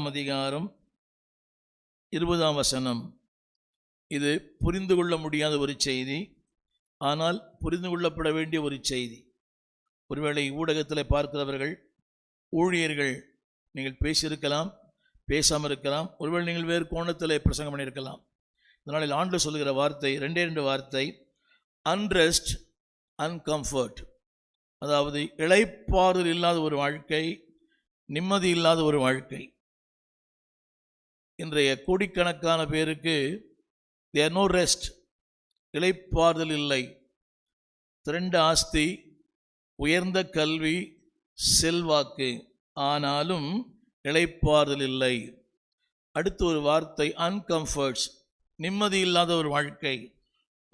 அதிகாரம் 20ஆம் வசனம். இது புரிந்து கொள்ள முடியாத ஒரு செய்தி, ஆனால் புரிந்து கொள்ளப்பட வேண்டிய ஒரு செய்தி. ஒருவேளை ஊடகத்தில் பார்க்கிறவர்கள், ஊழியர்கள், நீங்கள் பேசியிருக்கலாம், பேசாமல் இருக்கலாம், ஒருவேளை நீங்கள் வேறு கோணத்தில் பிரசங்கம் பண்ணியிருக்கலாம். இதனால் ஆண்டு சொல்லுகிற வார்த்தை 2 வார்த்தை, அன்ரெஸ்ட், அன்கம்ஃபர்ட். அதாவது இளைப்பாறுதல் இல்லாத ஒரு வாழ்க்கை, நிம்மதி இல்லாத ஒரு வாழ்க்கை. இன்றைய கோடிக்கணக்கான பேருக்கு தேர் நோ ரெஸ்ட், இளைப்பாறுதல் இல்லை. திரண்ட ஆஸ்தி, உயர்ந்த கல்வி, செல்வாக்கு, ஆனாலும் இளைப்பாறுதல் இல்லை. அடுத்த ஒரு வார்த்தை அன்கம்ஃபர்ட்ஸ், நிம்மதி இல்லாத ஒரு வாழ்க்கை.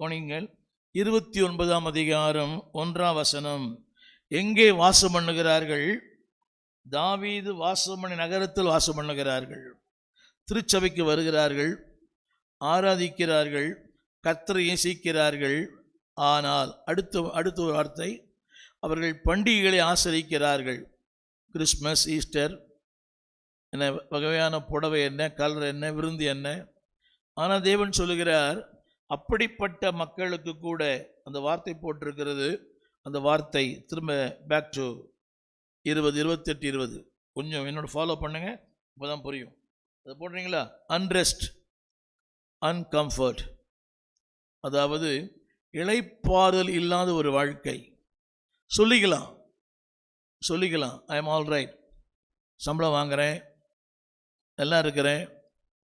போனீங்கள் 29ஆம் அதிகாரம் 1ஆம் வசனம். எங்கே வாசம் பண்ணுகிறார்கள்? தாவீது வாசமணி நகரத்தில் வாசம் பண்ணுகிறார்கள். திருச்சபைக்கு வருகிறார்கள், ஆராதிக்கிறார்கள், கர்த்தரை நேசிக்கிறார்கள். ஆனால் அடுத்த ஒரு வார்த்தை, அவர்கள் பண்டிகைகளை ஆசரிக்கிறார்கள். கிறிஸ்மஸ், ஈஸ்டர், என்ன வகையான புடவை என்ன, கலர் என்ன, விருந்து என்ன. ஆனால் தேவன் சொல்லுகிறார், அப்படிப்பட்ட மக்களுக்கு கூட அந்த வார்த்தை போட்டிருக்கிறது. அந்த வார்த்தை திரும்ப பேக் டு 20, 28, 20 கொஞ்சம் என்னோட ஃபாலோ பண்ணுங்க, இப்போதான் புரியும். அதை போடுறீங்களா? அன்ரெஸ்ட், அன்கம்ஃபர்ட், அதாவது இளைப்பாறுதல் இல்லாத ஒரு வாழ்க்கை. சொல்லிக்கலாம், ஐ எம் ஆல் ரைட், சம்பளம் வாங்குகிறேன், எல்லாம் இருக்கிறேன்,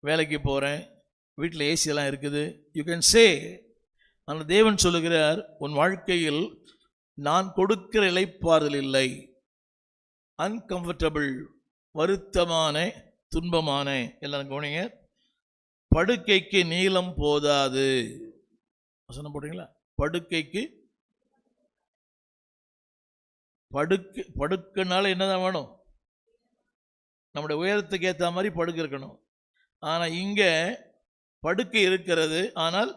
வேலைக்கு போகிறேன், வீட்டில் ஏசியெல்லாம் இருக்குது, யூ கேன் சே. ஆனால் தேவன் சொல்லுகிறார், உன் வாழ்க்கையில் நான் கொடுக்கிற இளைப்பாறுதல் இல்லை. அன்கம்ஃபர்டபுள், வருத்தமான, துன்பமான. எல்லாரும் கவனிங்க, படுக்கைக்கு நீளம் போதாது. வசனம் போடுறீங்களா? படுக்கைக்கு படுக்கனால என்னதான் வேணும்? நம்முடைய உயரத்துக்கு ஏற்ற மாதிரி படுக்க இருக்கணும். ஆனால் இங்கே படுக்கை இருக்கிறது, ஆனால்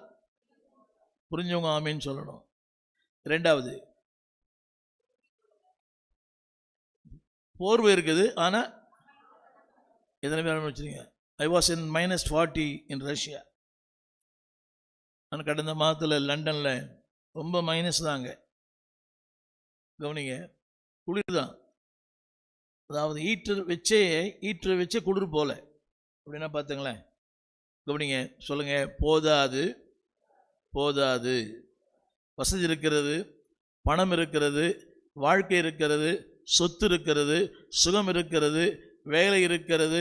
புரிஞ்சவங்க ஆமீன்னு சொல்லணும். 2வது, போர்வை இருக்குது, ஆனால் எத்தனை பேர் வச்சுருங்க? I was in -40 in Russia. நான் கடந்த மாதத்தில் லண்டனில் ரொம்ப மைனஸ் தாங்க. கவனிங்க, குளிர் தான். அதாவது ஈட்டர் வச்சே குளிர் போல. அப்படின்னா பார்த்துங்களேன். கவனிங்க, சொல்லுங்க, போதாது. வசதி இருக்கிறது, பணம் இருக்கிறது, வாழ்க்கை இருக்கிறது, சொத்து இருக்கிறது, சுகம் இருக்கிறது, வேலை இருக்கிறது,